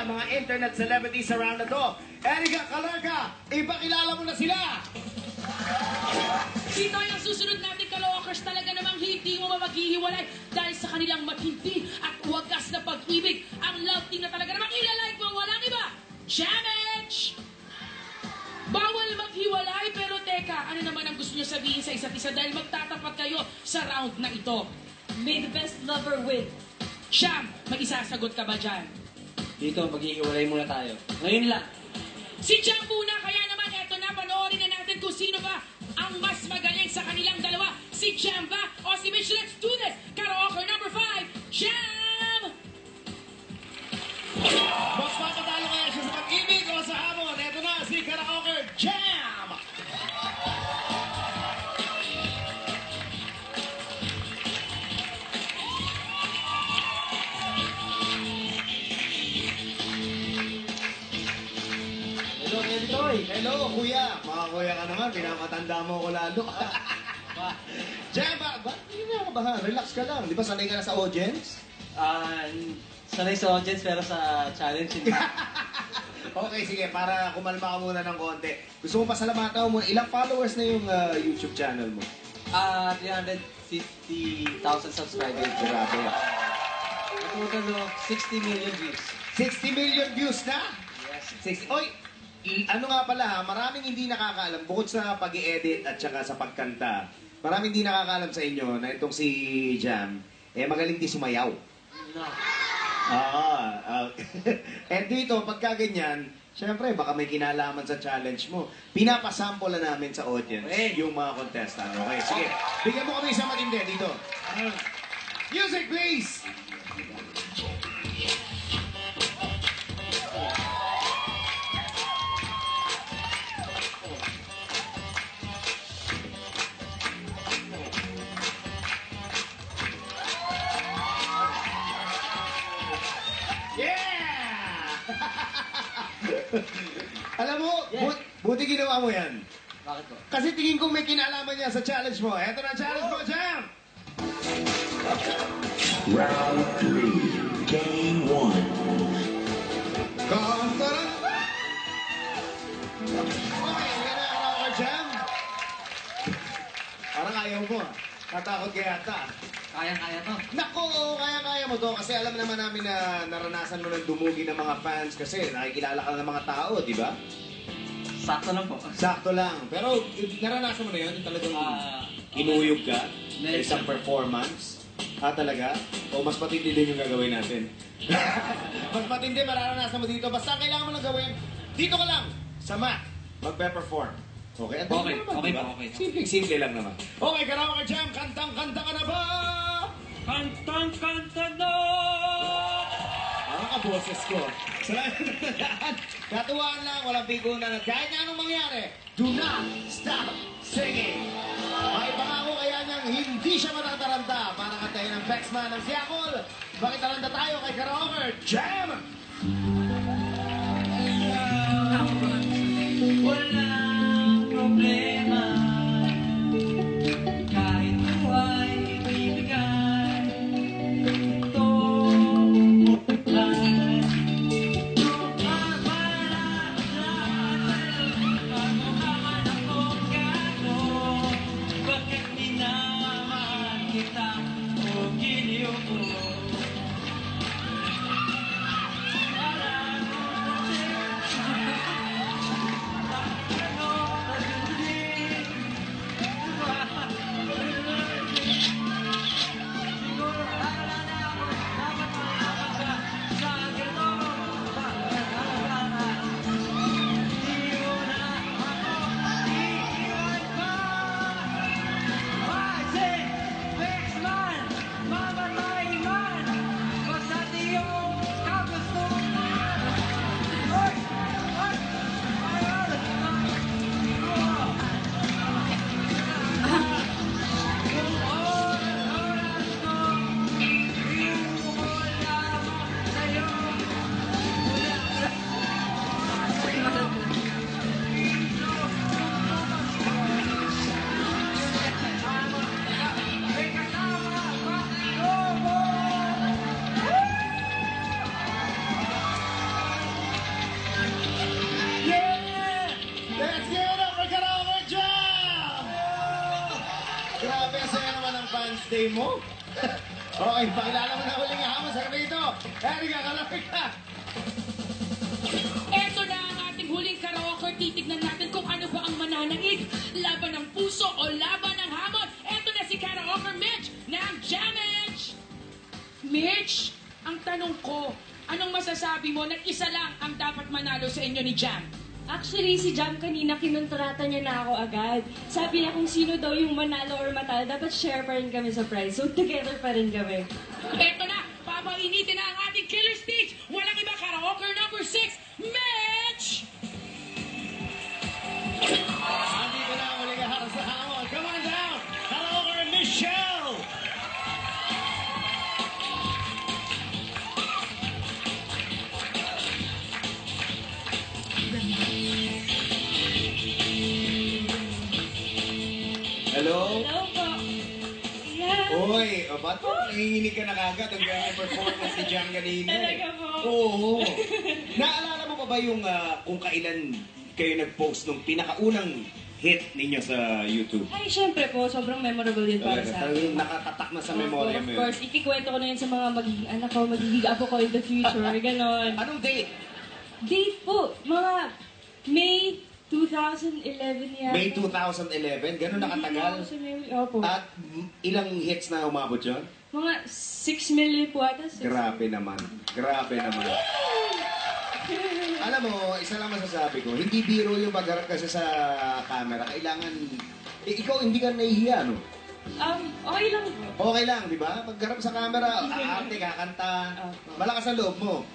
mga internet celebrities around na to. Erica Calarca, ipakilala mo na sila! Dito yung susunod natin kalokers, talaga namang hindi mo maghihiwalay dahil sa kanilang matindi at wagas na pag-ibig. Ang love team na talaga namang ilalike mo, walang iba. Jamage! Bawal maghiwalay, pero teka, ano naman ang gusto nyo sabihin sa isa't isa dahil magtatapat kayo sa round na ito? May the best lover win. Sham, may isasagot ka ba dyan? Dito, maghihiwalay muna tayo. Ngayon lang. Si Jam muna, kaya naman eto na, panoorin na natin kung sino ba ang mas magaling sa kanilang dalawa. Si Jam ba o si Mitch? Let's do this! Karaoke number 5, Jam! Mas mapatalo kaya siya sa pag-ibig o sa hamon? Eto na, si Karaoke Jam! Hello, Elitoy. Hello, kuya. Mga kuya ka naman, pinamatanda mo ko lalo. Jam, hindi na ako bahan. Relax ka lang. Di ba sanay ka na sa audience? Sanay sa audience pero sa challenge hindi. Okay, sige. Para kumalma ka muna ng konti. Gusto mo pasalamatan mo, ilang followers na yung YouTube channel mo? 350,000 subscribers. Grabe. A total of 60 million views. 60 million views na? Yes. 60. Oy, ano nga pala ha, maraming hindi nakakaalam, bukod sa pag-i-edit at saka sa pagkanta, maraming hindi nakakaalam sa inyo na itong si Jam, magaling di sumayaw. No. And dito, pagka ganyan, syempre, baka may kinalaman sa challenge mo. Pinapasample na namin sa audience yung mga contestant. Okay, sige. Bigyan mo kami isang matindi dito. Music, please! Alam mo, buti ginawa mo yan. Bakit po? Kasi tingin ko may kinalaman niya sa challenge mo. Eto na challenge mo, Jam! Round 3, Game 1. Kontaran! Okay, yan na karaoke, Jam. Parang ayaw mo ah. Natakot ka yata. Kayang-kaya to. Naku, kaya-kaya mo to kasi alam naman namin na naranasan mo ng dumugi ng mga fans kasi nakikilala ka ng mga tao, di ba? Sakto lang po. Sakto lang. Pero naranasan mo na yun? Yung talagang kinuyog ka sa isang performance? Talaga? O mas matindi din yung gagawin natin? Mas matindi, mararanasan mo dito. Basta kailangan mo lang gawin, dito ka lang, sa mat, magpe-perform. Okay? Simple lang naman. Okay, karaoke Jam, kantang-kanta ka na ba? Kantang-kanta na! Parang kaboses ko. Katuwaan lang, walang pigunan at kahit na anong mangyari, do not stop singing. May pangako kaya niyang hindi siya matataranta para kantahin ng Bexman ng Siakol. Bakit taranta tayo kay Karaoke Jam? Walang problema kahit buhay ibibigay ito buhay pagmamahan akong gano'n bakit minamahal kita o giliw ko para birthday mo? Okay, pakilala mo na huling hamon sa gabi ito. Erika, kalapit ka. Eto na ang ating huling karaoke. Titignan natin kung ano ba ang mananaig. Laban ng puso o laban ng hamon. Eto na si karaoke Mitch ng Jamage. Mitch, ang tanong ko, anong masasabi mo na isa lang ang dapat manalo sa inyo ni Jam? Actually, si Jam kanina kinontrata niya na ako agad. Sabi niya kung sino daw yung manalo or matalo, dapat share pa rin kami sa prize. So, together pa rin kami. Eto na, papainitin na ang ating killer stage. Walang iba, karaoke number 6, Mitch! Andito na ang huling hamon sa hamon. Come on down. Karaoke Michelle. Hello? Hello po. Yeah. Oy, ba't po nanginginig ka na kagad? Ang ganda performance si Jam kanina. Talaga po? Oo. Naalala mo pa ba yung kung kailan kayo nag-post nung pinakaunang hit ninyo sa YouTube? Ay, syempre po, sobrang memorable yun para Talaga, sa talagang akin. nakatatak na sa memorya Of mo yun. course, ikikwento ko na yun sa mga magiging anak ko, magiging apo ko in the future, ganon. Anong date? Date po, mga May 2011 yan. May 2011? Ganun nakatagal? Opo. At ilang hits na umabot yun? Mga 6 million po ata. Grabe naman. Grabe naman. Alam mo, isa lang masasabi ko, hindi biro yung magharap kasi sa camera. Kailangan, ikaw hindi ka nahihiya, no? Okay lang po. Okay lang, di ba? Pagharap sa camera, aarte, kakanta. Malakas ang loob mo.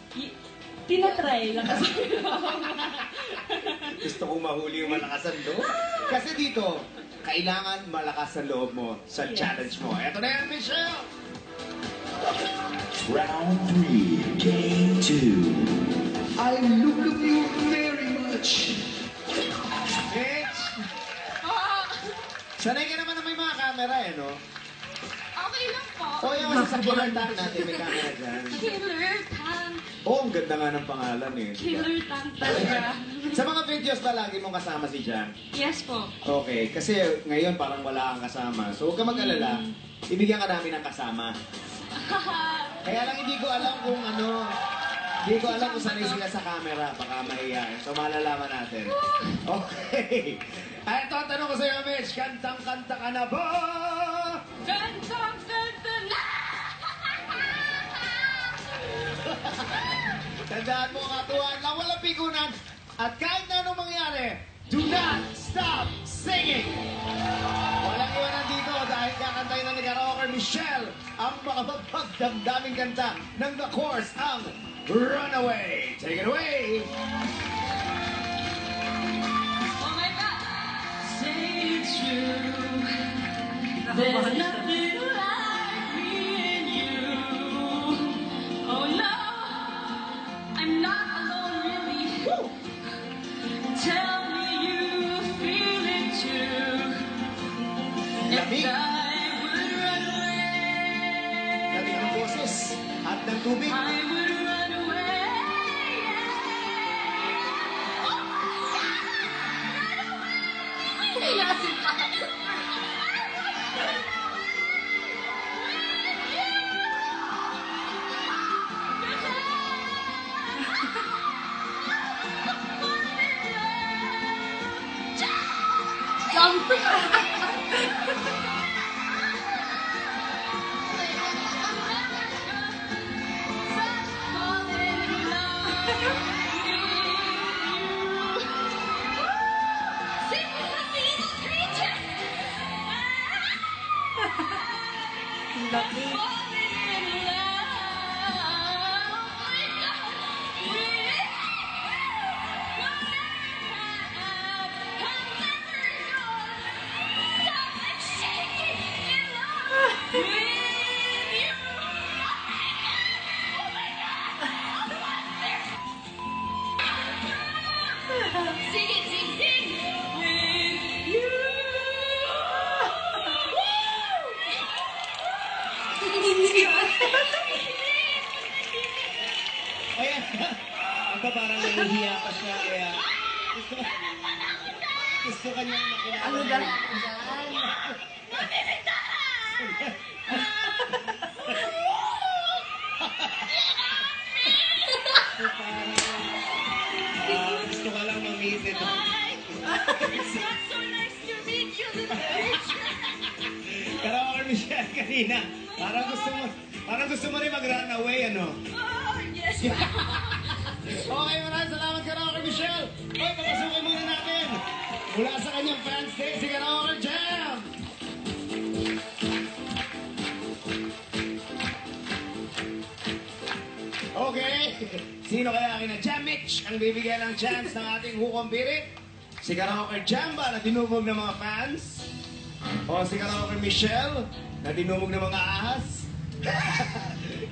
Tinatry lang kasi. Gusto kong mahuli yung malakas ang loob. Kasi dito, kailangan malakas ang loob mo sa challenge mo. Eto na yan, Michelle! Round 3, Game 2. I love you very much. Mitch! Sanay ka naman na may mga camera, eh, no? Okay lang po. O yung masasakyan natin, may camera dyan. Killer Tank. Oh, ang ganda nga ng pangalan, eh. Killer Tank talaga. Sa mga videos ba lagi mong kasama si Jan? Yes po. Okay, kasi ngayon parang wala kang kasama. So huwag ka mag-alala, ibigyan ka namin ng kasama. Kaya lang hindi ko alam kung ano, hindi ko alam kung sanay sila sa camera, baka mahihayin. So malalaman natin. Okay. Ay, ito ang tanong ko sa iyo, Mitch. Kantang-kanta ka na ba? Kantang-kanta na! Tandaan mo ang atuan lang walang pigunan. At kahit na anong mangyari, do not stop singing! Walang iwanan dito dahil kakantayin na ni karaoke Michelle ang mga mapagdamdaming kanta ng The Course, ang Runaway. Take it away! Oh my God! Say it's true. There's nothing like me and you. Oh no, I'm not alone really. Tell me you feel it too. Lamig. And I would run away. Lamig ng boses at ng tubig. I would run away. Oh my God! Run away! Ay, nasin pa. Sing it, sing, sing! With you! Ayan. Ito parang nahihiya pa siya. Kaya gusto kanyang makilala. Ano ba? Gusto ka lang ma-meet ito. It's not so nice to meet you, little bitch. Karaoke Michelle kanina. Parang gusto mo rin mag-run away, ano? Oh, yes. Okay, maraming salamat Karaoke Michelle. Hoy, papasukin muna natin. Mula sa kanyang fans day, si Karaoke Jam. Okay, sino kaya kina Jam Mitch ang bibigyan ng chance ng ating hukong pirit? Si Karaoke Jam ba na tinubog ng mga fans? O si Karaoke Michelle na tinubog ng mga ahas?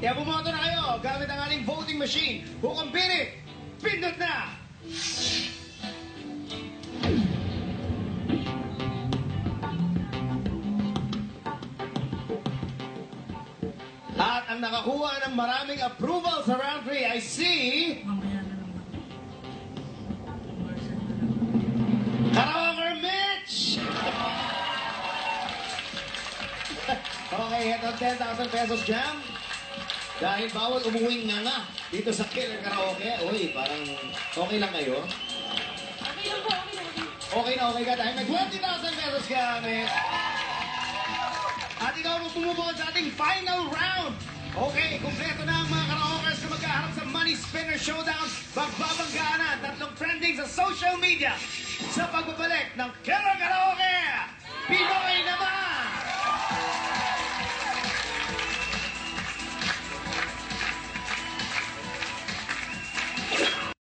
Kaya bumoto na kayo gamit ang ating voting machine. Hukong pirit, pindot na! At ang nakakuha ng maraming approval sa round 3 I see... Karaoke Mitch! Okay, ito 10,000 pesos jam. Dahil bawal umuwing nga dito sa Killer Karaoke. Uy, parang okay lang kayo? Okay lang po, okay lang. Okay na okay ka dahil may 20,000 pesos gamit. At ikaw ang bumubuod sa ating final round. Okay, kumpleto na ang mga karaokers na magkaharap sa Money Spinner Showdown. Magbabanggaan na tatlong trending sa social media sa pagbabalik ng Killer Karaoke! Pinoy